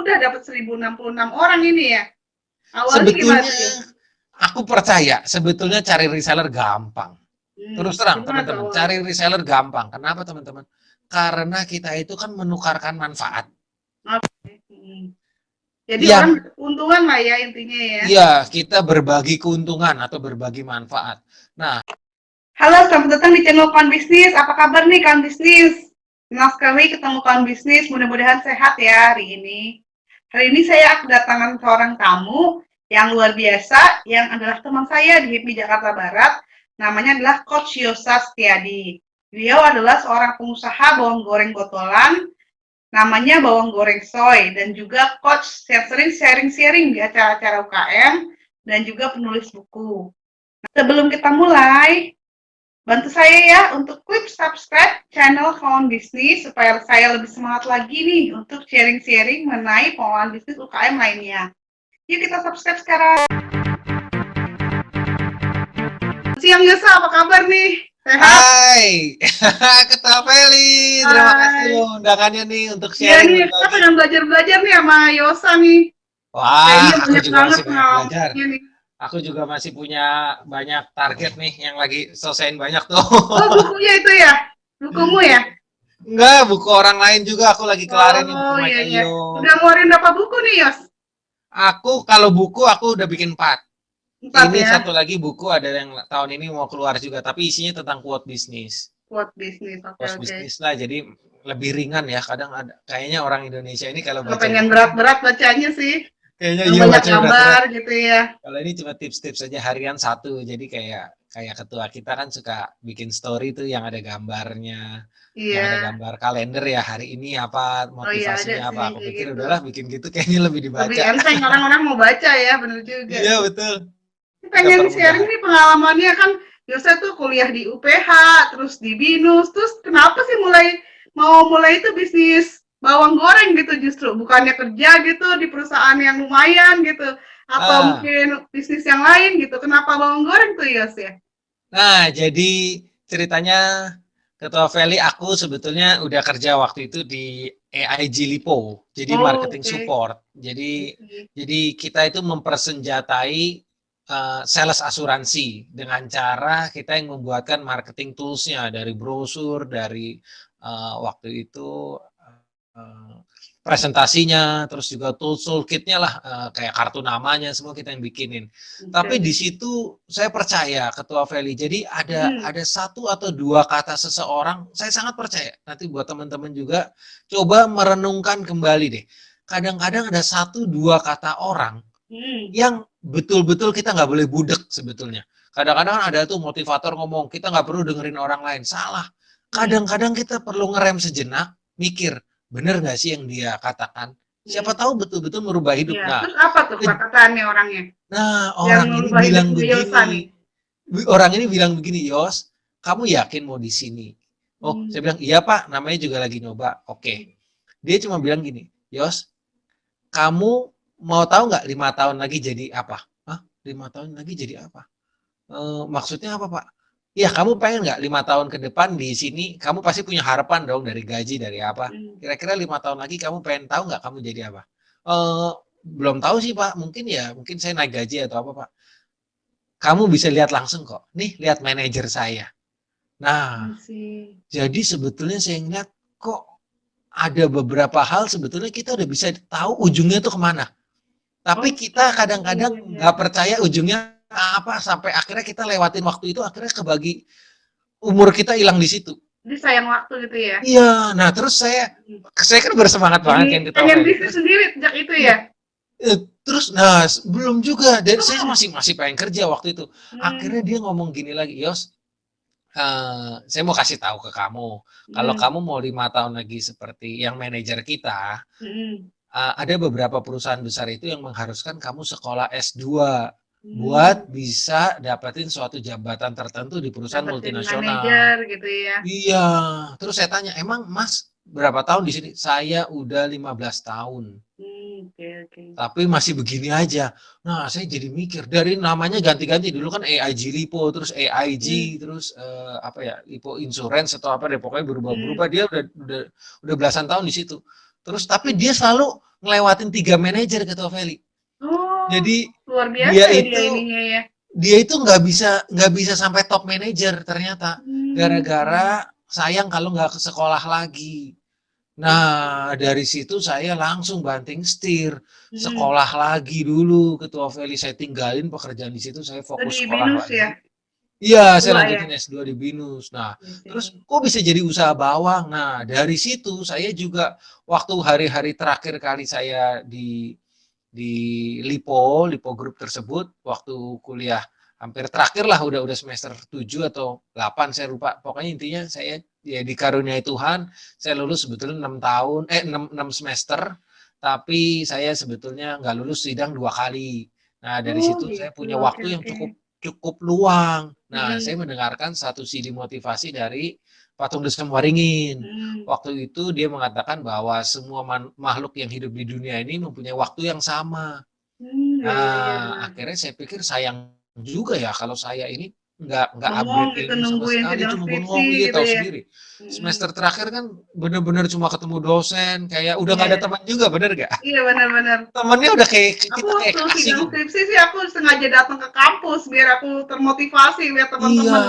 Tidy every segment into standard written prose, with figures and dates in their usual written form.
udah dapat 1066 orang ini ya. Awalnya gimana Sebetulnya tuh, Yos? aku percaya sebetulnya cari reseller gampang. Terus terang Gimana tuh teman-teman, awalnya? cari reseller gampang. Kenapa teman-teman? Karena kita itu kan menukarkan manfaat. Oke. Jadi orang Yang keuntungan lah ya intinya ya. ya kita berbagi keuntungan atau berbagi manfaat. Nah, Halo, selamat datang di channel Kawan Bisnis. Apa kabar nih Kawan Bisnis? Senang sekali ketemu Kawan Bisnis. Mudah-mudahan sehat ya hari ini. Hari ini saya kedatangan seorang tamu yang luar biasa, yang adalah teman saya di HIPMI Jakarta Barat. Namanya adalah Coach Yosa Setiadi. Beliau adalah seorang pengusaha bawang goreng botolan, namanya Bawang Goreng Soy, dan juga coach yang sering sharing-sharing di acara-acara UKM, dan juga penulis buku. Nah, sebelum kita mulai, bantu saya ya untuk klik subscribe channel Kawan Bisnis supaya saya lebih semangat lagi nih untuk sharing-sharing mengenai pengelolaan bisnis UKM lainnya. Yuk kita subscribe sekarang. Siang Yosa, apa kabar nih? Sehat? hai, Ketua Feli, terima kasih Hai. loh undangannya nih untuk Iya sharing nih, kita berbagi. pengen belajar-belajar nih sama Yosa nih. Wah, Kayaknya aku banyak juga banget masih banyak belajar. pengalamannya nih. Aku juga masih punya banyak target nih yang lagi selesaiin banyak tuh. Oh, bukunya itu ya? Bukumu ya? Enggak, buku orang lain juga aku lagi kelarin nih buku Oh, iya, Mike iya. Ayo. Udah ngeluarin berapa buku nih, Yos? Aku kalau buku aku udah bikin 4. 4 Ini ya, satu lagi buku ada yang tahun ini mau keluar juga, tapi isinya tentang quote bisnis. buat bisnis. Oke, Quote oke. bisnis lah, jadi lebih ringan ya. Kadang ada, kayaknya orang Indonesia ini kalau Nggak baca pengen buku, berat-berat bacanya sih. kayaknya Yang iya banyak baca gambar berat-berat. gitu ya. Kalau ini cuma tips-tips saja harian satu, jadi kayak kayak ketua kita kan suka bikin story tuh yang ada gambarnya, yang ada Iya. gambar kalender ya hari ini apa Oh iya, ada motivasinya sih apa. Aku kayak pikir gitu. udahlah bikin gitu kayaknya lebih Lebih dibaca. enteng, orang-orang mau baca ya, bener juga Iya sih. betul. Kita Pengen permudah. sharing nih pengalamannya kan, Yosa tuh kuliah di UPH, terus di BINUS, terus kenapa sih mulai itu bisnis bawang goreng gitu justru, bukannya kerja gitu di perusahaan yang lumayan gitu, atau Ah, mungkin bisnis yang lain gitu, kenapa bawang goreng tuh Yos ya? nah jadi ceritanya Ketua Feli aku sebetulnya udah kerja waktu itu di AIG Lipo, jadi Oh, marketing oke. support. Jadi kita itu mempersenjatai sales asuransi dengan cara kita yang membuatkan marketing toolsnya dari brosur, dari waktu itu eh, presentasinya, terus juga toolkitnya lah, kayak kartu namanya semua kita yang bikinin. Oke, Tapi di oke. situ saya percaya Ketua Feli. Jadi Hmm, ada satu atau dua kata seseorang, saya sangat percaya. Nanti buat teman-teman juga coba merenungkan kembali deh. Kadang-kadang ada satu dua kata orang hmm, yang betul-betul kita nggak boleh budek sebetulnya. Kadang-kadang ada tuh motivator ngomong kita nggak perlu dengerin orang lain. Salah. hmm, Kadang-kadang kita perlu ngerem sejenak, mikir bener nggak sih yang dia katakan. Siapa hmm. tahu betul-betul merubah hidup. Iya, Nah, terus apa tuh perkataannya orangnya yang orang ini merubah bilang hidupnya Yosa nih? begini. Orang ini bilang begini, Yos, kamu yakin mau di sini? Oh, Hmm, saya bilang, iya Pak, namanya juga lagi nyoba. Oke. Dia cuma bilang gini, Yos, kamu mau tahu nggak 5 tahun lagi jadi apa? Hah? 5 tahun lagi jadi apa? Maksudnya apa Pak? Ya kamu pengen nggak 5 tahun ke depan di sini, kamu pasti punya harapan dong dari gaji, dari apa. hmm. Kira-kira 5 tahun lagi kamu pengen tahu nggak kamu jadi apa? Belum tahu sih Pak, mungkin ya, mungkin saya naik gaji atau apa Pak. Kamu bisa lihat langsung kok. Nih, lihat manajer saya. Nah, I see. jadi sebetulnya saya ngeliat kok ada beberapa hal sebetulnya kita udah bisa tahu ujungnya tuh kemana. Tapi Oh, kita iya, kadang-kadang iya. nggak percaya ujungnya apa sampai akhirnya kita lewatin waktu itu akhirnya kebagi umur kita hilang di situ. Jadi sayang waktu gitu ya? Iya, nah terus Hmm. saya kan bersemangat banget Jadi kan ketua pengen Feli. bisnis Terus sendiri sejak itu iya, ya? terus nah belum juga dan saya masih masih pengen kerja waktu itu. Hmm, Akhirnya dia ngomong gini lagi, Yos, saya mau kasih tahu ke kamu, kalau hmm, kamu mau 5 tahun lagi seperti yang manajer kita, hmm, ada beberapa perusahaan besar itu yang mengharuskan kamu sekolah S2 hmm. buat bisa dapetin suatu jabatan tertentu di perusahaan Dapetin multinasional. manajer gitu ya? Iya, terus saya tanya, emang Mas berapa tahun di sini? Saya udah 15 tahun. Oke, oke. Tapi masih begini aja. Nah, saya jadi mikir dari namanya ganti-ganti dulu kan AIG Lipo, terus Hmm, AIG, terus apa ya Lipo Insurance atau apa deh pokoknya hmm, berubah-berubah. Dia udah belasan tahun di situ. Terus tapi dia selalu ngelewatin 3 manajer ketua Feli. Oh, Jadi luar dia biasa ya dia itu ininya ya. dia itu nggak bisa sampai top manager ternyata Hmm. gara-gara sayang kalau nggak ke sekolah lagi. Nah, dari situ saya langsung banting setir, Hmm. sekolah lagi dulu ketua Feli, saya tinggalin pekerjaan di situ, saya Itu fokus di sekolah BINUS ya? lagi. Iya, saya S2 ya? lanjutin S2 di BINUS. Nah, Di terus sini. kok bisa jadi usaha bawang? Nah, dari situ saya juga waktu hari-hari terakhir kali saya di Lipo Group tersebut, waktu kuliah hampir terakhir lah, udah semester 7 atau 8 saya lupa. Pokoknya intinya saya ya dikaruniai Tuhan, saya lulus sebetulnya 6 tahun, 6 semester, tapi saya sebetulnya nggak lulus sidang 2 kali. Nah, dari Oh situ saya gitu, punya oke waktu yang oke. cukup luang. Nah, Hmm. saya mendengarkan satu CD motivasi dari Patung Desem Waringin. Hmm. Waktu itu dia mengatakan bahwa semua makhluk yang hidup di dunia ini mempunyai waktu yang sama. Ya ya ya Nah, benar. akhirnya saya pikir sayang juga ya kalau saya ini nggak Bengong upgrade gitu ilmu sama nungguin sekali, sidang cuma skripsi bengong, iya gitu tahu ya. sendiri. Hmm. Semester terakhir kan bener-bener cuma ketemu dosen, kayak udah nggak Iya. ada teman juga, bener nggak? Iya benar-benar. Temennya udah kayak Aku kita kayak waktu kasih sidang gitu. skripsi sih aku sengaja datang ke kampus biar aku termotivasi lihat Iya, teman-teman.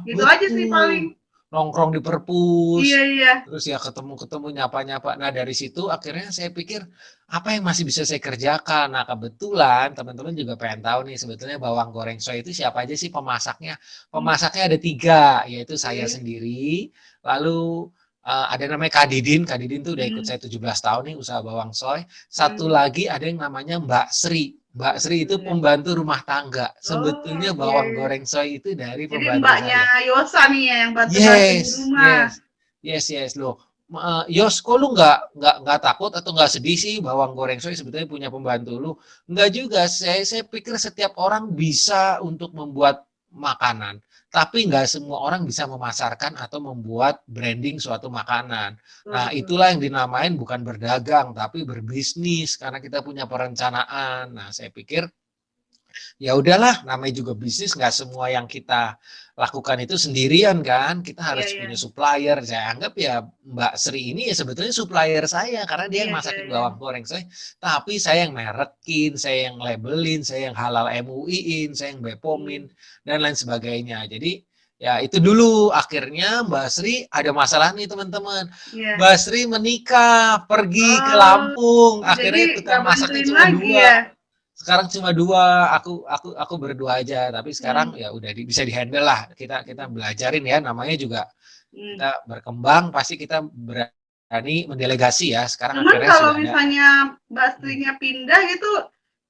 Gitu aja sih paling. betul. Nongkrong di perpus, Iya iya. terus ya ketemu-ketemu, nyapa-nyapa. Nah, dari situ akhirnya saya pikir, apa yang masih bisa saya kerjakan? Nah, kebetulan teman-teman juga pengen tahu nih, sebetulnya bawang goreng soy itu siapa aja sih pemasaknya? Hmm. Pemasaknya ada 3, yaitu saya Oke. sendiri, lalu ada namanya Kak Didin tuh udah ikut Hmm. saya 17 tahun nih usaha bawang soy. Satu Hmm. lagi ada yang namanya Mbak Sri. Mbak Sri itu Iya. pembantu rumah tangga. Oh, Sebetulnya iya bawang iya. goreng soy itu dari Jadi pembantu mbaknya saya. Yosa nih ya yang bantu-bantu di Yes, rumah. yes, yes loh. Yos, kok lu nggak takut atau nggak sedih sih bawang goreng soy sebetulnya punya pembantu lu? Nggak juga. Saya pikir setiap orang bisa untuk membuat makanan, tapi nggak semua orang bisa memasarkan atau membuat branding suatu makanan. Betul Nah, betul. itulah yang dinamain bukan berdagang, tapi berbisnis karena kita punya perencanaan. Nah, saya pikir ya udahlah, namanya juga bisnis, nggak semua yang kita lakukan itu sendirian kan, kita Iya harus iya. punya supplier. Saya anggap ya Mbak Sri ini ya sebetulnya supplier saya karena dia Iya yang iya masakin iya. bawang goreng saya, tapi saya yang merekin, saya yang labelin, saya yang halal MUI-in, saya yang Hmm. Bepomin dan lain sebagainya. Jadi ya itu dulu akhirnya Mbak Sri ada masalah nih teman-teman. Iya. Mbak Sri menikah, pergi ke Oh, Lampung, jadi akhirnya nggak tukang masaknya bantuin cuma lagi dua. ya? Sekarang cuma 2, aku berdua aja, tapi sekarang Hmm. ya udah bisa di-handle lah. Kita kita Hmm. belajarin ya, namanya juga Hmm. kita berkembang, pasti kita berani mendelegasi ya. Sekarang Cuman akhirnya kalau sudah ada. misalnya Mbak Hmm. Istrinya pindah gitu,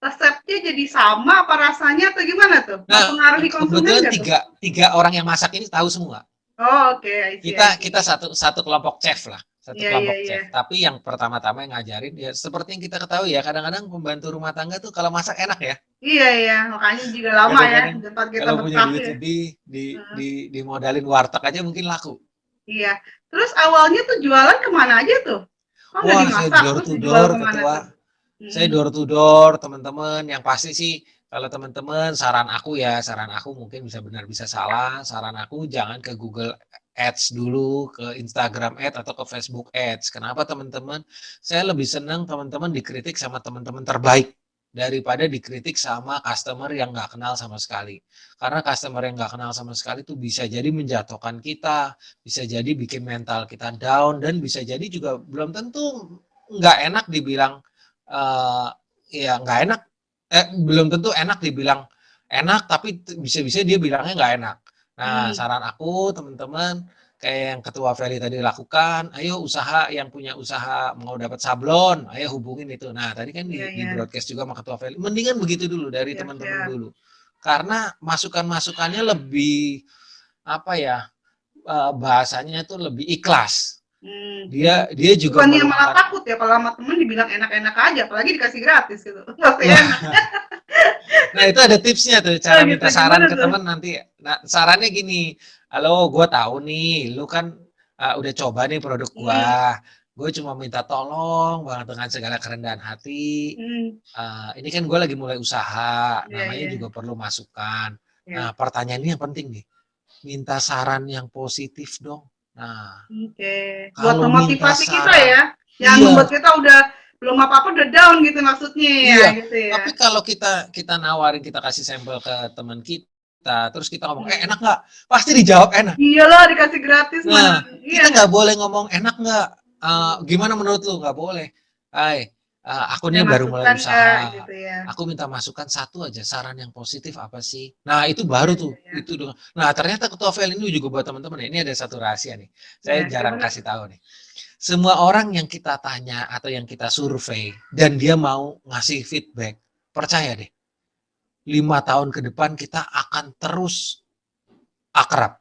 resepnya jadi sama apa rasanya atau gimana tuh? Nah, Mempengaruhi konsumen kebetulan nggak tuh? tiga orang yang masak ini tahu semua. Oh, oke, I see, I Kita see. kita satu satu kelompok chef lah, satu Iya, iya, kelompok iya. chef. Tapi yang pertama-tama yang ngajarin ya seperti yang kita ketahui ya, kadang-kadang pembantu rumah tangga tuh kalau masak enak ya. Iya, iya, makanya juga lama ya, Kadang-kadang di tempat kita kalau punya betah duit ya. lebih Heeh, dimodalin warteg aja mungkin laku. iya. Terus awalnya tuh jualan kemana aja tuh? Kok nggak Wah, saya dimasak, door terus to dijual door, kemana ketua. tuh? Saya Hmm. door to door, teman-teman. Yang pasti sih, kalau teman-teman, saran aku ya, saran aku mungkin bisa benar bisa salah. Saran aku jangan ke Google Ads dulu, ke Instagram Ads atau ke Facebook Ads. Kenapa teman-teman? Saya lebih senang teman-teman dikritik sama teman-teman terbaik daripada dikritik sama customer yang nggak kenal sama sekali. Karena customer yang nggak kenal sama sekali itu bisa jadi menjatuhkan kita, bisa jadi bikin mental kita down, dan bisa jadi juga belum tentu nggak enak dibilang eh ya nggak enak, belum tentu enak dibilang enak, tapi bisa-bisa dia bilangnya nggak enak. Nah, Hmm. saran aku teman-teman kayak yang Ketua Feli tadi lakukan, ayo usaha yang punya usaha mau dapat sablon, ayo hubungin itu. Nah, tadi kan Iya, di iya. broadcast juga sama Ketua Feli, mendingan begitu dulu dari Siap, teman-teman siap. dulu. Karena masukan-masukannya lebih apa ya, bahasanya itu lebih ikhlas. Hmm. Dia dia juga Bukannya malah meluangkan. takut ya kalau sama temen dibilang enak-enak aja, apalagi dikasih gratis gitu. Pasti enak. Nah, itu ada tipsnya tuh, Oh cara gitu, minta saran gimana ke tuh? teman nanti. Nah, sarannya gini, halo, gue tahu nih, lu kan udah coba nih produk gua. Hmm. Gue cuma minta tolong banget dengan segala kerendahan hati. Hmm. Ini kan gue lagi mulai usaha, Iya, namanya iya. juga perlu masukan. Nah, Ya. pertanyaan ini yang penting nih, minta saran yang positif dong. Nah, Oke. Buat kalau minta memotivasi kita saran, ya. Yang Iya, membuat kita udah belum apa-apa udah down gitu maksudnya ya iya. gitu ya. Tapi kalau kita kita nawarin, kita kasih sampel ke teman kita, terus kita ngomong, Hmm. enak nggak? Pasti dijawab enak. Iyalah dikasih gratis mana Nah, iya kita nggak? nggak boleh ngomong, enak nggak? Hmm. Gimana menurut lu? Nggak boleh. Hai, aku Ada nih baru mulai masukan nggak usaha. gitu ya. Aku minta masukan satu aja, saran yang positif apa sih? Nah, itu Iya baru iya tuh. iya. Itu dong. Nah, ternyata ketua fail ini juga buat teman-teman ya. Ini ada satu rahasia nih. Saya Ya, jarang gimana kasih tuh? tahu nih. Semua orang yang kita tanya atau yang kita survei dan dia mau ngasih feedback, percaya deh, 5 tahun ke depan kita akan terus akrab.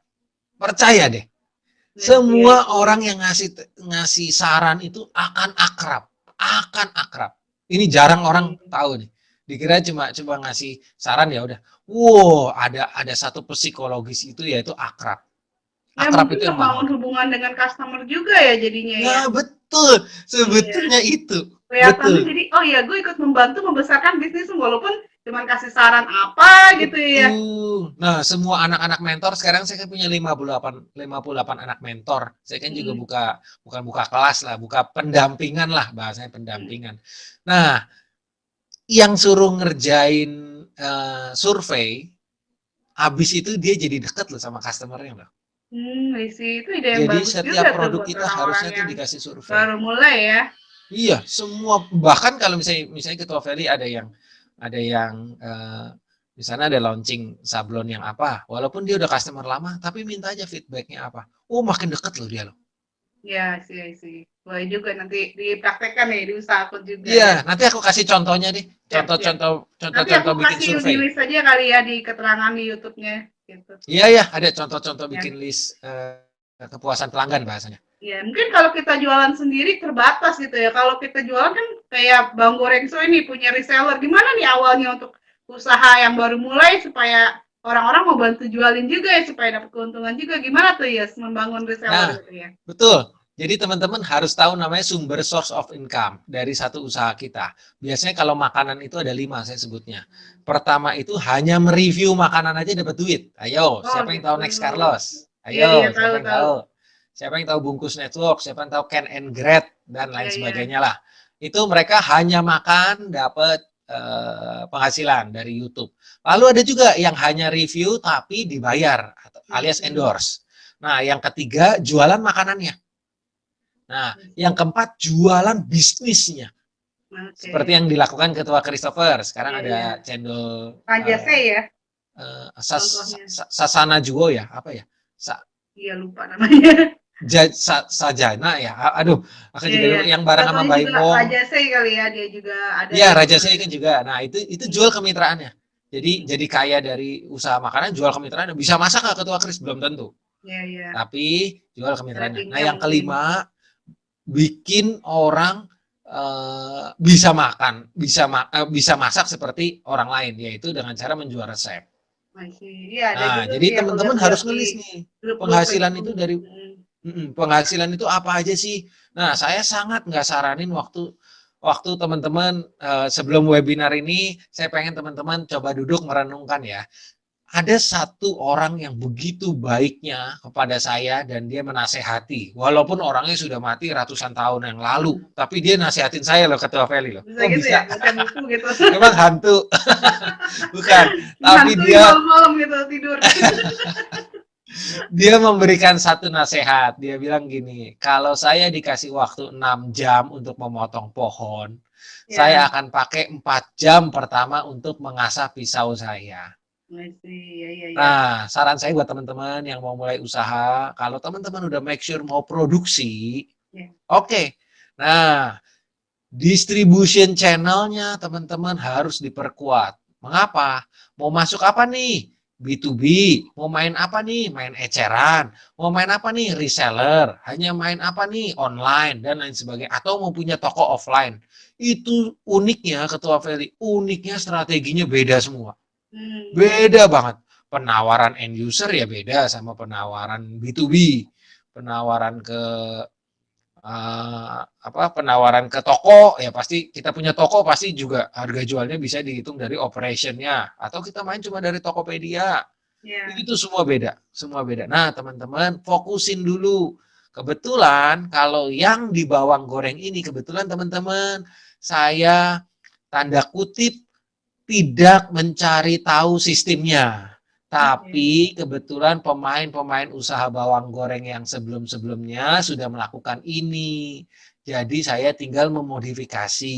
Percaya deh. Iya Semua sih. orang yang ngasih ngasih saran itu akan akrab, akan akrab. Ini jarang orang Hmm. tahu nih. Dikira cuma ngasih saran ya udah. Wow, ada satu psikologis itu yaitu akrab. Ya Akrab mungkin itu yang membangun bangun. hubungan dengan customer juga ya jadinya ya. Nah, betul. Iya. Sebetulnya itu. Kelihatannya Betul. jadi, oh ya gue ikut membantu membesarkan bisnis walaupun cuma kasih saran apa gitu ya. Betul. Nah, semua anak-anak mentor sekarang saya kan punya 58 anak mentor. Saya kan juga Hmm. bukan buka kelas lah, buka pendampingan lah, bahasanya Hmm. pendampingan. Nah, yang suruh ngerjain survei, habis itu dia jadi deket loh sama customer-nya loh. I see. Itu ide yang Jadi bagus setiap juga tuh produk buat kita orang-orang harusnya tuh yang dikasih survei. baru mulai ya. Iya, semua bahkan kalau misalnya Ketua Valley ada yang misalnya ada launching sablon yang apa, walaupun dia udah customer lama, tapi minta aja feedbacknya apa. Oh, makin deket loh dia loh. Ya, sih, sih. Boleh juga nanti dipraktekkan nih di usaha aku juga Iya, ya. nanti aku kasih contohnya deh. Siap, siap. Contoh-contoh Nanti aku contoh-contoh bikin kasih di survei. list aja kali ya di keterangan di YouTube-nya gitu. Iya ya, ada contoh-contoh bikin Ya. list kepuasan pelanggan bahasanya. Ya, mungkin kalau kita jualan sendiri terbatas gitu ya. Kalau kita jualan kan kayak Bang Goreng So ini punya reseller. Gimana nih awalnya untuk usaha yang baru mulai supaya orang-orang mau bantu jualin juga ya supaya dapat keuntungan juga. Gimana tuh ya membangun reseller Nah, gitu ya? betul. Jadi teman-teman harus tahu namanya sumber source of income dari satu usaha kita. Biasanya kalau makanan itu ada 5 saya sebutnya. Pertama itu hanya mereview makanan aja dapat duit. Ayo, Oh siapa yang tahu gitu. Next Carlos? Iya iya Ayo, tahu siapa yang tahu. tahu? Siapa yang tahu Bungkus Network? Siapa yang tahu Can and Grade dan lain Iya iya. sebagainya lah. Itu mereka hanya makan dapat penghasilan dari YouTube. Lalu ada juga yang hanya review tapi dibayar alias endorse. Nah, yang ketiga jualan makanannya. Nah, yang keempat jualan bisnisnya. Seperti Oke. yang dilakukan Ketua Christopher. Sekarang Iya ada iya. cendol Raja C ya contohnya. Sasana Juwo ya, apa ya? Sa, Iya lupa namanya. Sajana ya. Aduh, aku Iya juga iya. lupa. Yang bareng sama Satunya Baim juga Wong. Raja C kali ya dia juga ada Iya, di Raja sana. Saya kan juga. Nah, itu jual Hmm. kemitraannya. Jadi kaya dari usaha makanan jual kemitraan. Bisa masak nggak Ketua Kris? Belum tentu. Iya iya. Tapi jual kemitraannya. Nah, Ratingnya yang mungkin. kelima bikin orang bisa makan, bisa masak seperti orang lain, yaitu dengan cara menjual resep. Masih. Iya ada Nah, juga jadi sih aku teman-teman lihat-lihat harus di ngelis nih, grup-grup penghasilan itu Facebook. dari penghasilan itu apa aja sih? Nah, saya sangat nggak saranin waktu waktu teman-teman sebelum webinar ini, saya pengen teman-teman coba duduk merenungkan ya. Ada satu orang yang begitu baiknya kepada saya dan dia menasehati. Walaupun orangnya sudah mati ratusan tahun yang lalu, tapi dia nasihatin saya loh Ketua Feli loh. Bisa Kok gitu ya bisa? baca buku gitu. Memang hantu. Bukan, tapi Dihantui dia malam-malam gitu tidur. dia memberikan satu nasihat. Dia bilang gini, kalau saya dikasih waktu 6 jam untuk memotong pohon, saya Ya. akan pakai 4 jam pertama untuk mengasah pisau saya. Masih. Iya iya iya. Nah, saran saya buat teman-teman yang mau mulai usaha, kalau teman-teman udah make sure mau produksi, Ya. oke. Nah, distribution channelnya teman-teman harus diperkuat. Mengapa? Mau masuk apa nih? B2B. Mau main apa nih? Main eceran. Mau main apa nih? Reseller. Hanya main apa nih? Online dan lain sebagainya. Atau mau punya toko offline. Itu uniknya Ketua Feli. Uniknya strateginya beda semua. Iya Beda iya. banget. Penawaran end user ya beda sama penawaran B2B. Penawaran ke penawaran ke toko ya pasti kita punya toko pasti juga harga jualnya bisa dihitung dari operationnya atau kita main cuma dari Tokopedia Iya. itu semua beda nah teman-teman fokusin dulu Kebetulan kalau yang di bawang goreng ini kebetulan teman-teman saya tanda kutip tidak mencari tahu sistemnya. Oke. Tapi kebetulan pemain-pemain usaha bawang goreng yang sebelum-sebelumnya sudah melakukan ini. Jadi saya tinggal memodifikasi.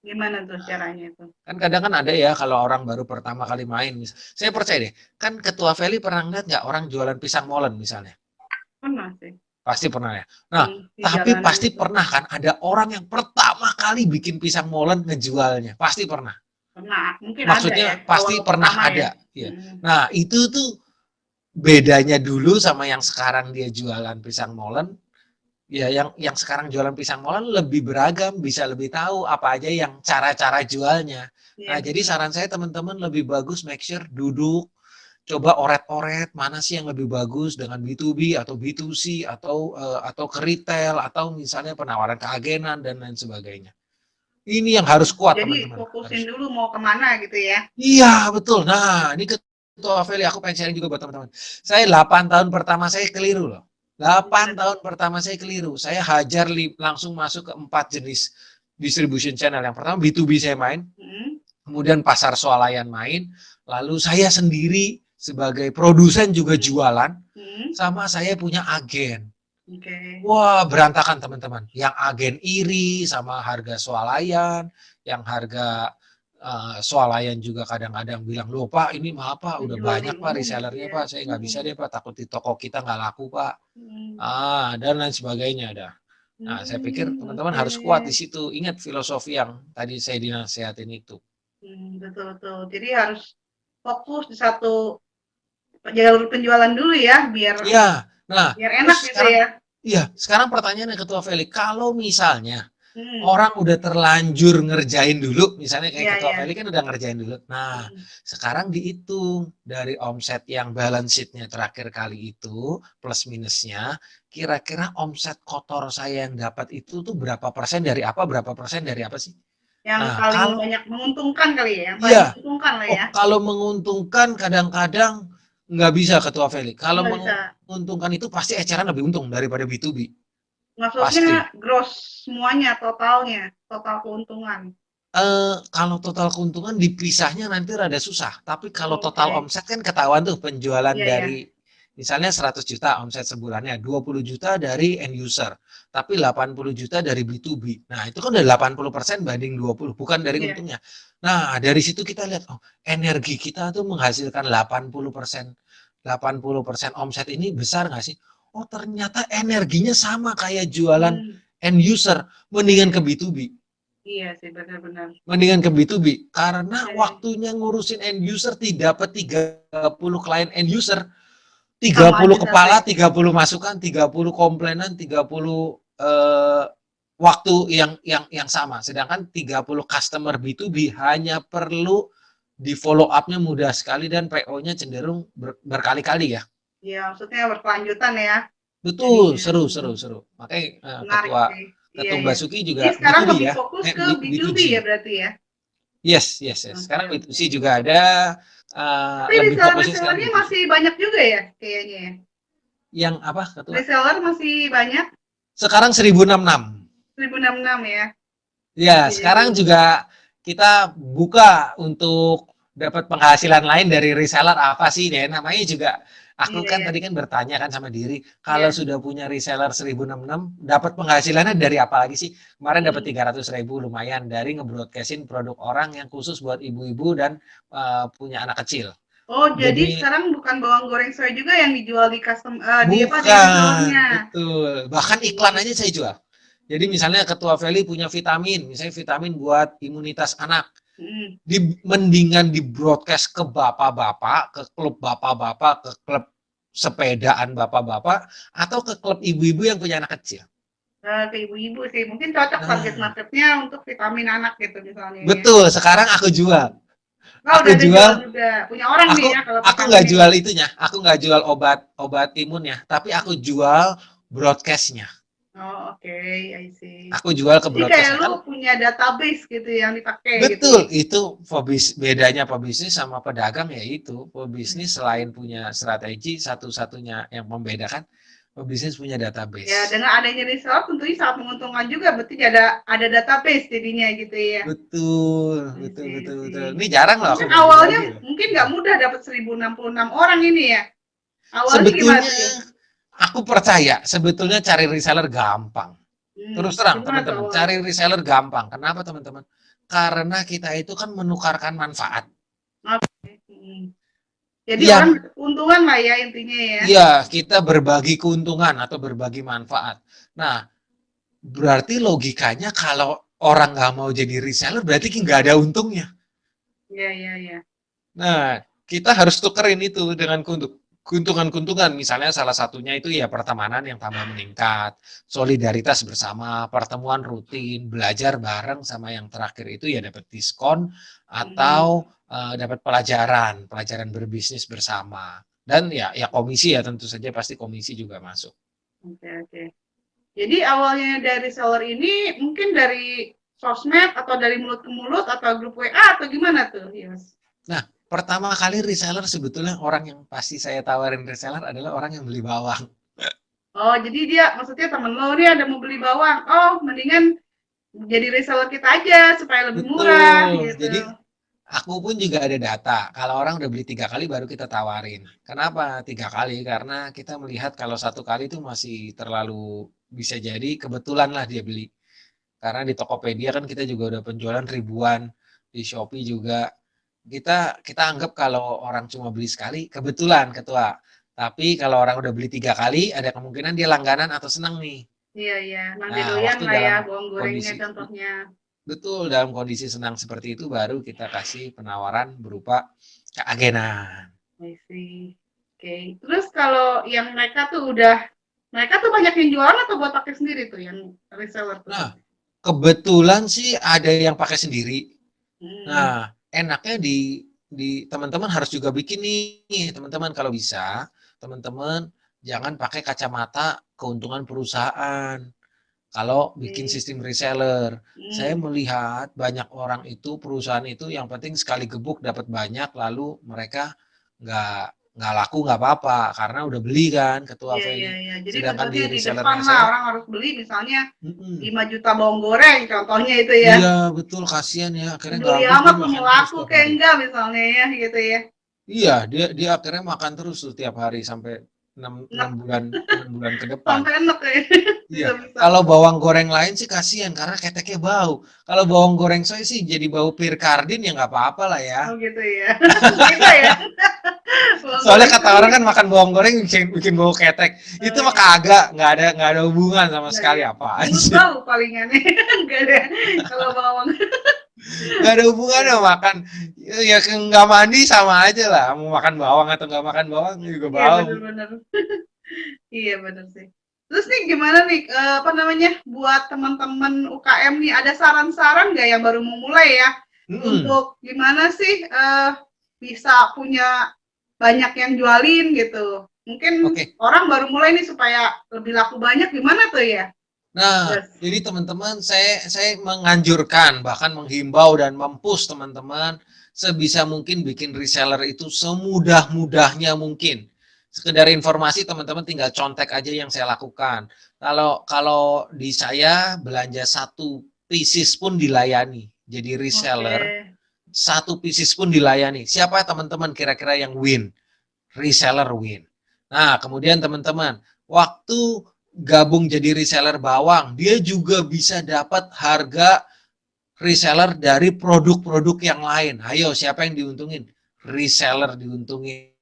Gimana tuh caranya tuh? Kan kadang kan ada ya kalau orang baru pertama kali main. Saya percaya deh, kan Ketua Feli pernah ngeliat nggak orang jualan pisang molen misalnya? Pernah sih. Pasti pernah ya. Nah, Di tapi jalanan pasti itu. pernah kan ada orang yang pertama kali bikin pisang molen ngejualnya. Pasti pernah. Pernah. Mungkin ada ya. Maksudnya pasti Awal pernah pertama ya. ada. Ya. Hmm. Nah, itu tuh bedanya dulu sama yang sekarang dia jualan pisang molen. Ya, yang sekarang jualan pisang molen lebih beragam, bisa lebih tahu apa aja yang cara-cara jualnya. Iya Nah, jadi betul. saran saya teman-teman lebih bagus make sure duduk, coba oret-oret mana sih yang lebih bagus dengan B2B atau B2C atau ke retail atau misalnya penawaran keagenan dan lain sebagainya. Ini yang harus kuat Jadi teman-teman. fokusin Harus. dulu mau kemana gitu ya. Iya, betul. Nah, ini Ketua Feli, aku pengen sharing juga buat teman-teman. Saya 8 tahun pertama saya keliru loh. Gimana 8 tuh? tahun pertama saya keliru. Saya hajar langsung masuk ke 4 jenis distribution channel. Yang pertama B2B saya main, Hmm. kemudian pasar swalayan main, lalu saya sendiri sebagai produsen juga Hmm. jualan, Hmm. sama saya punya agen. Oke. Wah, berantakan teman-teman. Yang agen iri sama harga swalayan, yang harga swalayan juga kadang-kadang bilang, loh Pak, ini maaf Pak, udah Dijual di banyak Pak umum gitu resellernya ya. Pak, saya nggak bisa deh Pak, takut di toko kita nggak laku Pak. Hmm. Dan lain sebagainya dah. Nah, saya pikir teman-teman Oke. harus kuat di situ. Ingat filosofi yang tadi saya dinasihatin itu. Betul betul. Jadi harus fokus di satu jalur penjualan dulu ya, biar Iya, nah biar terus enak gitu sekarang ya. iya, sekarang pertanyaannya Ketua Feli, kalau misalnya Hmm. orang udah terlanjur ngerjain dulu, misalnya kayak Iya Ketua iya. Feli kan udah ngerjain dulu. Nah, Hmm. sekarang dihitung dari omset yang balance sheet-nya terakhir kali itu, plus minusnya, kira-kira omset kotor saya yang dapat itu tuh berapa persen dari apa, berapa persen dari apa sih? Yang Nah, paling kalau banyak menguntungkan kali ya, yang paling iya, menguntungkan lah oh ya. kalau menguntungkan kadang-kadang nggak bisa Ketua Feli. Kalau Nggak bisa. menguntungkan itu pasti eceran lebih untung daripada B2B. Maksudnya Pasti. gross semuanya, totalnya, total keuntungan. Kalau total keuntungan dipisahnya nanti rada susah. Tapi kalau total Oke. omset kan ketahuan tuh penjualan Iya iya. dari misalnya 100 juta omset sebulannya, 20 juta dari end user, tapi 80 juta dari B2B. Nah, itu kan udah 80% banding 20, bukan dari Iya. untungnya. Nah, dari situ kita lihat, oh, energi kita tuh menghasilkan 80%. 80% omset ini besar nggak sih? Oh, ternyata energinya sama kayak jualan Hmm. end user, Iya mendingan iya. ke B2B. Iya sih benar-benar. Mendingan ke B2B karena Oke. waktunya ngurusin end user dapat 30 klien end user, tiga Sama puluh aja kepala, capek. 30 masukan, 30 komplainan, 30 waktu yang sama. Sedangkan 30 customer B2B hanya perlu di follow up-nya mudah sekali dan PO-nya cenderung berkali-kali ya. Iya, maksudnya berkelanjutan ya Betul, jadinya. seru seru seru. Makanya Menarik ketua sih. Iya ketum iya. Basuki Jadi juga sekarang B2B lebih ya, fokus ke B2B B2G. ya berarti ya? Yes, yes, yes. Oke Sekarang oke. B2C juga ada, Tapi lebih fokusnya sekarang reseller-resellernya B2C. masih banyak juga ya kayaknya ya? Yang apa, Ketua? Reseller masih banyak? Sekarang 1066. 1066 ya? Ya, Iya iya. sekarang juga kita buka untuk dapat penghasilan lain dari reseller apa sih, deh? Namanya juga aku Iya kan iya. tadi kan bertanya kan sama diri, kalau Iya. sudah punya reseller 1066, dapat penghasilannya dari apa lagi sih? Kemarin dapat Mhm. 300.000 lumayan dari nge-broadcastin produk orang yang khusus buat ibu-ibu dan punya anak kecil. Oh, jadi Jadi sekarang bukan bawang goreng soy juga yang dijual di di apa, di bukan, resellernya? betul. Bahkan iklan Oke. aja saya jual. Jadi misalnya Ketua Feli punya vitamin, misalnya vitamin buat imunitas anak. Mhm. Mendingan di broadcast ke bapak-bapak, ke klub bapak-bapak, ke klub sepedaan bapak-bapak, atau ke klub ibu-ibu yang punya anak kecil. Ke ibu-ibu sih, mungkin cocok target Nah, market-nya untuk vitamin anak gitu misalnya ya? betul. Sekarang aku jual. Oh, Aku udah ada jual jual. juga, punya orang nih Aku ya kalau aku vitamin nggak ini? jual itunya. Aku nggak jual obat imunnya, tapi aku jual broadcastnya. Oh, oke, I see. Aku jual ke Jadi kayak broadcastnya lu kan. punya database gitu yang dipakai gitu Betul, ya? itu bedanya pebisnis sama pedagang ya itu. Pebisnis selain punya strategi, satu-satunya yang membedakan, Pebisnis punya Ya, database. dengan adanya reseller tentunya sangat menguntungkan juga, berarti ada database jadinya gitu ya. Betul, I betul, see, I betul, betul. see. Ini jarang loh Tapi aku kan awalnya bagi-bagi loh. mungkin nggak mudah dapat 1066 orang ini ya. Awalnya gimana Sebetulnya tuh, Yus? aku percaya, sebetulnya cari reseller gampang. Terus terang Gimana tuh teman-teman, awalnya cari tuh? reseller gampang. Kenapa teman-teman? Karena kita itu kan menukarkan manfaat. Oke. Jadi orang Yang dapat keuntungan lah ya intinya ya. ya kita berbagi keuntungan atau berbagi manfaat. Nah, berarti logikanya kalau orang nggak mau jadi reseller berarti nggak ada untungnya. Iya, iya, iya. Nah, kita harus tukerin itu dengan keuntungan-keuntungan. Misalnya salah satunya itu ya pertemanan yang tambah meningkat, solidaritas bersama, pertemuan rutin, belajar bareng, sama yang terakhir itu ya dapat diskon Mhm. atau dapat pelajaran, pelajaran berbisnis bersama. Dan ya komisi ya tentu saja pasti komisi juga masuk. Oke, oke. Jadi awalnya dari seller ini mungkin dari sosmed atau dari mulut ke mulut atau grup WA atau gimana tuh, Yus? Nah, pertama kali reseller sebetulnya orang yang pasti saya tawarin reseller adalah orang yang beli bawang. Oh, jadi dia maksudnya temen lo nih ada mau beli bawang. Oh, mendingan jadi reseller kita aja supaya lebih murah Betul. gitu. Jadi aku pun juga ada data. Kalau orang udah beli 3 kali baru kita tawarin. Kenapa 3 kali? Karena kita melihat kalau 1 kali itu masih terlalu bisa jadi kebetulan lah dia beli. Karena di Tokopedia kan kita juga udah penjualan ribuan, di Shopee juga. Kita anggap kalau orang cuma beli sekali, kebetulan ketua. Tapi kalau orang udah beli 3 kali, ada kemungkinan dia langganan atau senang nih. Iya, iya. Emang dia Nah, doyan waktu lah ya dalam bawang gorengnya kondisi contohnya. betul, dalam kondisi senang seperti itu baru kita kasih penawaran berupa keagenan. I see. Oke. Terus kalau yang mereka tuh banyak yang jualan atau buat pakai sendiri tuh yang reseller tuh? Nah, kebetulan sih ada yang pakai sendiri. Hmm. Nah, enaknya di teman-teman harus juga bikin nih, teman-teman kalau bisa, teman-teman jangan pakai kacamata keuntungan perusahaan. Kalau bikin Oke. sistem reseller, saya Hmm. melihat banyak orang itu perusahaan itu yang penting sekali gebuk dapat banyak, lalu mereka nggak laku nggak apa-apa karena udah beli kan ketua Iya, iya, Feli. iya. Jadi Sedangkan contohnya di di depan resellernya lah saya, orang harus beli misalnya mm-mm, 5 juta bawang goreng contohnya itu ya. iya betul kasihan ya akhirnya nggak Peduli habis dia amat lu makan mau terus laku tiap kayak hari. enggak misalnya ya gitu ya. Iya dia dia akhirnya makan terus tuh tiap hari sampai enam Enak, 6 bulan ke depan. sampai enak ya. Iya, Bisa-bisa. kalau bawang goreng lain sih kasihan karena keteknya bau. Kalau bawang goreng soy sih jadi bau pirkardin ya nggak apa-apa lah ya. Oh gitu ya. Beda ya. Bawang Soalnya goreng kata soy. orang kan makan bawang goreng bikin bau ketek. Itu Oh mah iya. kagak, nggak ada hubungan sama Enggak sekali ya. apaan Mulut sih. bau palingan ya. Enggak ada. Kalau bawang. Nggak ada hubungannya makan. Ya nggak mandi sama aja lah. Mau makan bawang atau nggak makan bawang juga Iya bau. benar-benar. Iya benar sih. Terus nih gimana nih apa namanya buat teman-teman UKM nih ada saran-saran nggak yang baru mau mulai ya Mm-mm. untuk gimana sih bisa punya banyak yang jualin gitu. Mungkin Oke. orang baru mulai nih supaya lebih laku banyak gimana tuh ya? Nah, Yes. jadi teman-teman saya menganjurkan bahkan menghimbau dan mempush teman-teman sebisa mungkin bikin reseller itu semudah-mudahnya mungkin. Sekedar informasi teman-teman tinggal contek aja yang saya lakukan. Kalau kalau di saya belanja satu pieces pun dilayani. Jadi Oke. reseller satu pieces pun dilayani. Siapa teman-teman kira-kira yang win? Reseller win. Nah, kemudian teman-teman, waktu gabung jadi reseller bawang, dia juga bisa dapat harga reseller dari produk-produk yang lain. Ayo, siapa yang diuntungin? Reseller diuntungin.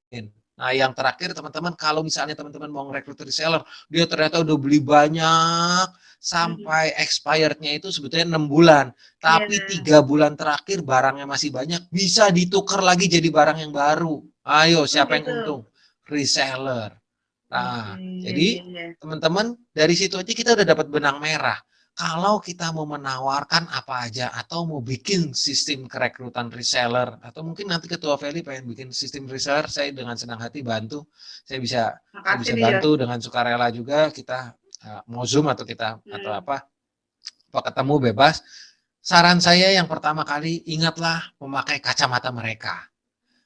Nah, yang terakhir teman-teman, kalau misalnya teman-teman mau ngerekrut reseller, dia ternyata udah beli banyak, Mhm. sampai expirednya itu sebetulnya 6 bulan. Tapi Iya. 3 bulan terakhir barangnya masih banyak, bisa ditukar lagi jadi barang yang baru. Ayo, Oh siapa yang gitu. untung? Reseller. Oke. Nah, Iya, iya, jadi iya. teman-teman dari situ aja kita udah dapat benang merah. Kalau kita mau menawarkan apa aja atau mau bikin sistem kerekrutan reseller atau mungkin nanti Ketua Feli pengen bikin sistem reseller, saya dengan senang hati bantu. Saya bisa saya Makasih bisa nih Yos. bantu dengan sukarela juga kita mau Zoom atau kita atau Hmm. apa ketemu bebas. Saran saya yang pertama kali ingatlah memakai kacamata mereka.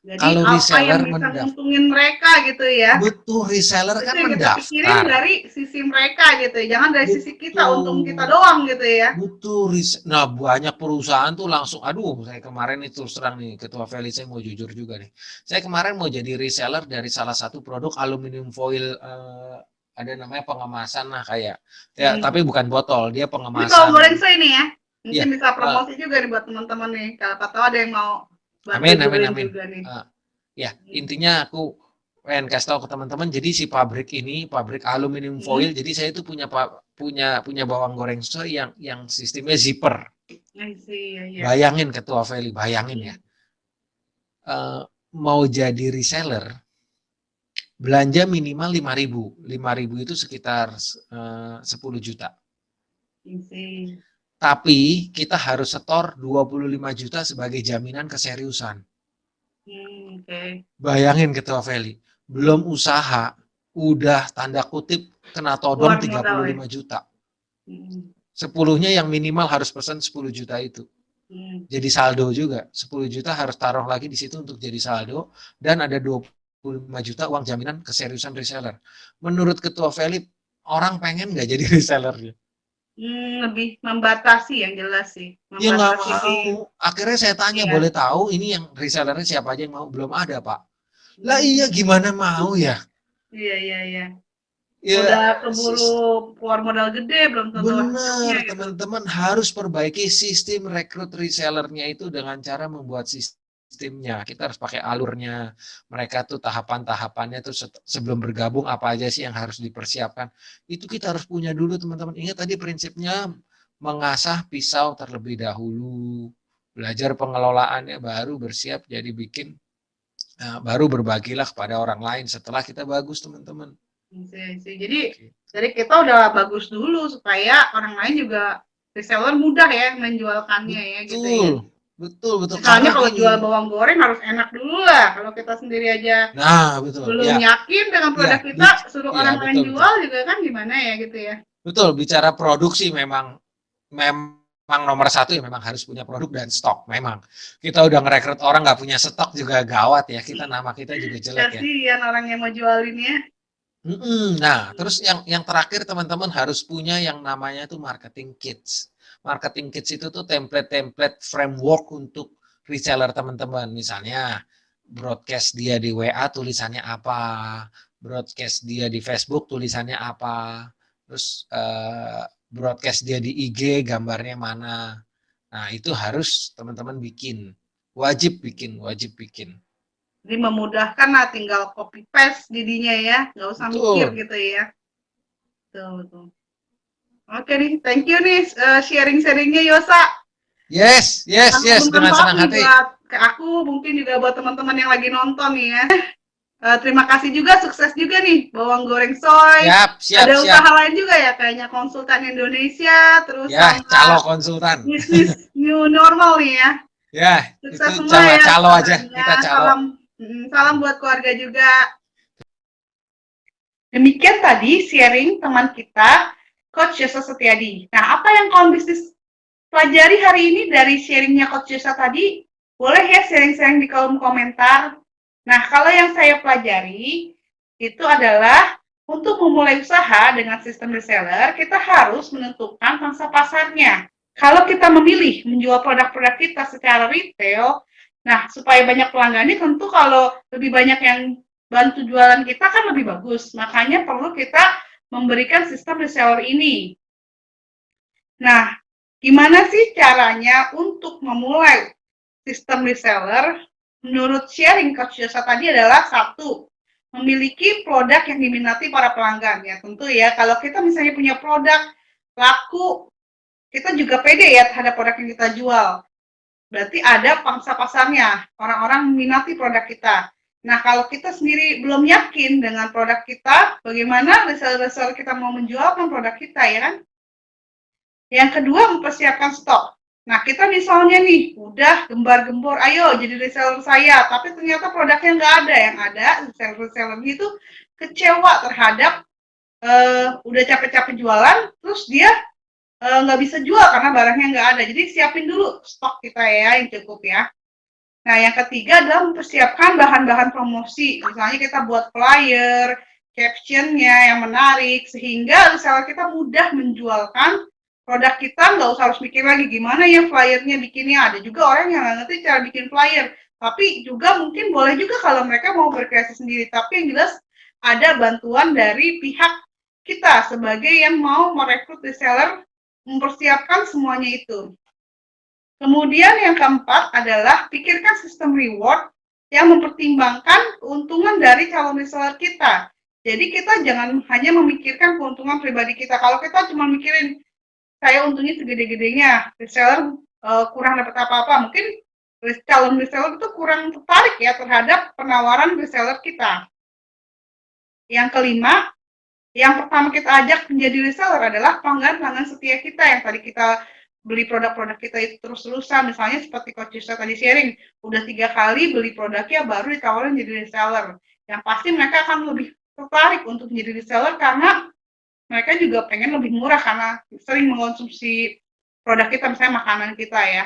Jadi Kalau apa yang reseller bisa nguntungin mereka gitu ya. betul, reseller Itu kan yang kita pikirin mendaftar. dari sisi mereka gitu ya, jangan dari sisi kita, untung kita Betul. doang gitu ya. Betul, nah banyak perusahaan tuh langsung, aduh saya kemarin itu terus terang nih Ketua Feli, saya mau jujur juga nih. Saya kemarin mau jadi reseller dari salah satu produk aluminium foil, ada namanya pengemasan lah kayak, ya tapi Hmm. bukan botol, dia Ini kalau pengemasan. goreng saya ini ya, Iya, mungkin bisa eh, promosi juga nih buat teman-teman nih, kalau tahu ada yang mau bantu amin, amin, join amin. juga nih. Eh, ya intinya aku pengen kasih tahu ke teman-teman, jadi si pabrik ini pabrik aluminium foil, Hmm. jadi saya itu punya bawang goreng soy yang sistemnya zipper. I see, ya. Bayangin Ketua Feli, bayangin ya. Uh, mau jadi reseller, belanja minimal 5.000. 5.000 itu sekitar 10 juta. I see. Tapi kita harus setor 25 juta sebagai jaminan keseriusan. Okay. Bayangin Ketua Feli, belum usaha, udah tanda kutip kena todong Keluar modal 35 ya. juta. 10-nya yang minimal harus pesan 10 juta itu. Jadi saldo juga, 10 juta harus taruh lagi di situ untuk jadi saldo, dan ada 25 juta uang jaminan keseriusan reseller. Menurut Ketua Feli, orang pengen nggak jadi resellernya? Lebih membatasi yang jelas sih. Ya nggak Membatasi mau. Akhirnya saya tanya, iya. boleh tahu ini yang resellernya siapa aja yang mau? Belum ada, Pak. Lah iya, Hmm. gimana mau ya? Iya. Ya, Udah keburu keluar modal gede, belum tentu hasilnya benar, gitu. teman-teman harus perbaiki sistem rekrut resellernya itu dengan cara membuat sistemnya. Kita harus pakai alurnya. Mereka tuh tahapan-tahapannya tuh sebelum bergabung apa aja sih yang harus dipersiapkan. Itu kita harus punya dulu, teman-teman. Ingat tadi prinsipnya, mengasah pisau terlebih dahulu. Belajar pengelolaannya baru bersiap jadi bikin, baru berbagilah kepada orang lain setelah kita bagus, teman-teman. Jadi kita udah bagus dulu supaya orang lain juga reseller mudah ya menjualkannya ya gitu ya. Betul. Misalnya Karena kalau jual gini. bawang goreng harus enak dulu lah. Kalau kita sendiri aja Nah, betul. belum Ya, yakin dengan ya, produk kita, suruh ya, orang lain betul, betul. jual juga kan gimana ya gitu ya. Betul, bicara produksi memang nomor satu ya, memang harus punya produk dan stok. Memang kita udah ngerekrut orang nggak punya stok juga gawat ya. Nama kita juga jelek ya. Kasihan orang yang mau jualin ya. Nah, terus yang terakhir, teman-teman harus punya yang namanya tuh marketing kits. Marketing kits itu tuh template-template framework untuk reseller teman-teman. Misalnya broadcast dia di WA tulisannya apa, broadcast dia di Facebook tulisannya apa, terus broadcast dia di IG gambarnya mana. Nah, itu harus teman-teman bikin. Wajib bikin. Jadi memudahkan lah, tinggal copy paste jadinya ya, nggak usah mikir Betul. gitu ya. Betul. Oke nih, thank you nih sharing-sharingnya Yosa. Yes, Sangat dengan bermanfaat senang nih hati. buat ke aku, mungkin juga buat teman-teman yang lagi nonton nih ya. Terima kasih juga, sukses juga nih bawang goreng soy. Siap. Ada usaha lain juga ya, kayaknya konsultan Indonesia, terus Ya, sama calo konsultan. bisnis new normal nih ya. Ya, itu Sukses semua sama ya calo aja, usahanya. kita calo. Salam buat keluarga juga. Demikian tadi sharing teman kita, Coach Yosa Setiadi. Nah, apa yang kaum bisnis pelajari hari ini dari sharingnya Coach Yosa tadi? Boleh ya sharing-sharing di kolom komentar. Nah, kalau yang saya pelajari itu adalah untuk memulai usaha dengan sistem reseller, kita harus menentukan pangsa pasarnya. Kalau kita memilih menjual produk-produk kita secara retail, nah supaya banyak pelanggannya, tentu kalau lebih banyak yang bantu jualan kita kan lebih bagus. Makanya perlu kita memberikan sistem reseller ini. Nah, gimana sih caranya untuk memulai sistem reseller? Menurut sharing Coach Yosa tadi adalah satu, memiliki produk yang diminati para pelanggan. Ya tentu ya, kalau kita misalnya punya produk laku, kita juga pede ya terhadap produk yang kita jual. Berarti ada pangsa pasarnya, orang-orang meminati produk kita. Nah, kalau kita sendiri belum yakin dengan produk kita, bagaimana reseller-reseller kita mau menjualkan produk kita, ya kan? Yang kedua, mempersiapkan stok. Nah, kita misalnya nih, udah gembar-gembor, ayo jadi reseller saya, tapi ternyata produknya nggak ada. Yang ada, reseller-reseller itu kecewa terhadap udah capek-capek jualan, terus dia nggak bisa jual karena barangnya nggak ada. Jadi siapin dulu stok kita ya yang cukup ya. Nah, yang ketiga adalah mempersiapkan bahan-bahan promosi. Misalnya kita buat flyer, caption-nya yang menarik, sehingga reseller kita mudah menjualkan produk kita, nggak usah harus mikir lagi gimana ya flyernya bikinnya. Ada juga orang yang nggak ngerti cara bikin flyer, tapi juga mungkin boleh juga kalau mereka mau berkreasi sendiri. Tapi yang jelas ada bantuan dari pihak kita sebagai yang mau merekrut reseller, mempersiapkan semuanya itu. Kemudian yang keempat adalah pikirkan sistem reward yang mempertimbangkan keuntungan dari calon reseller kita. Jadi kita jangan hanya memikirkan keuntungan pribadi kita. Kalau kita cuma mikirin saya untungnya segede-gedenya, reseller kurang dapat apa-apa, mungkin calon reseller itu kurang tertarik ya terhadap penawaran reseller kita. Yang kelima, yang pertama kita ajak menjadi reseller adalah pelanggan-pelanggan setia kita yang tadi kita beli produk-produk kita itu terus-terusan, misalnya seperti Coach Yusa tadi sharing, udah 3 kali beli produknya baru ditawarin jadi reseller. Yang pasti mereka akan lebih tertarik untuk menjadi reseller karena mereka juga pengen lebih murah karena sering mengkonsumsi produk kita, misalnya makanan kita ya.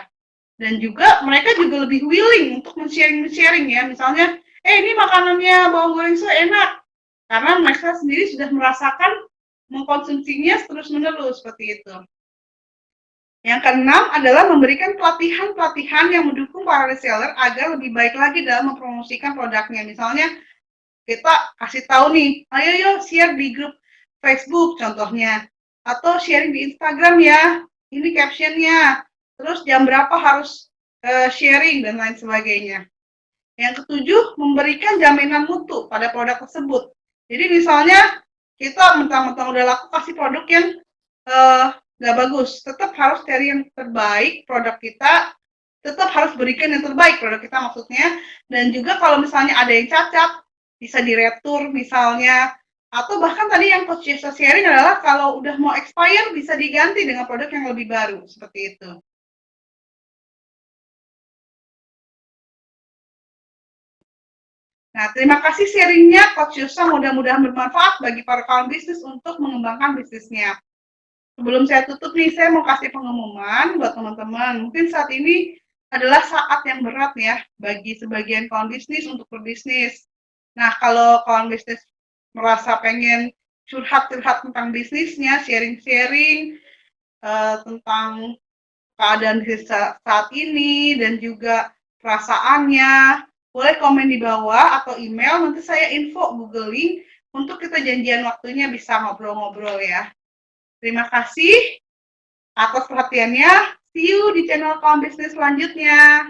Dan juga mereka juga lebih willing untuk men-sharing ya, misalnya, ini makanannya bawang goreng so enak, karena mereka sendiri sudah merasakan mengkonsumsinya terus-menerus seperti itu. Yang keenam adalah memberikan pelatihan-pelatihan yang mendukung para reseller agar lebih baik lagi dalam mempromosikan produknya. Misalnya kita kasih tahu nih, ayo yuk share di grup Facebook contohnya, atau sharing di Instagram ya, ini captionnya, terus jam berapa harus sharing dan lain sebagainya. Yang ketujuh, memberikan jaminan mutu pada produk tersebut. Jadi misalnya kita mentang-mentang udah laku kasih produk yang nggak bagus, tetap harus cari yang terbaik produk kita, tetap harus berikan yang terbaik produk kita maksudnya, dan juga kalau misalnya ada yang cacat, bisa diretur misalnya, atau bahkan tadi yang Coach Yesa sharing adalah kalau udah mau expire bisa diganti dengan produk yang lebih baru, seperti itu. Nah, terima kasih sharingnya Coach Yusa, mudah-mudahan bermanfaat bagi para kawan bisnis untuk mengembangkan bisnisnya. Sebelum saya tutup nih, saya mau kasih pengumuman buat teman-teman. Mungkin saat ini adalah saat yang berat ya bagi sebagian kawan bisnis untuk berbisnis. Nah, kalau kawan bisnis merasa pengen curhat-curhat tentang bisnisnya, sharing-sharing tentang keadaan bisnis saat ini dan juga perasaannya, boleh komen di bawah atau email, nanti saya info Google Link untuk kita janjian waktunya bisa ngobrol-ngobrol ya. Terima kasih atas perhatiannya. See you di channel Kawan Bisnis selanjutnya.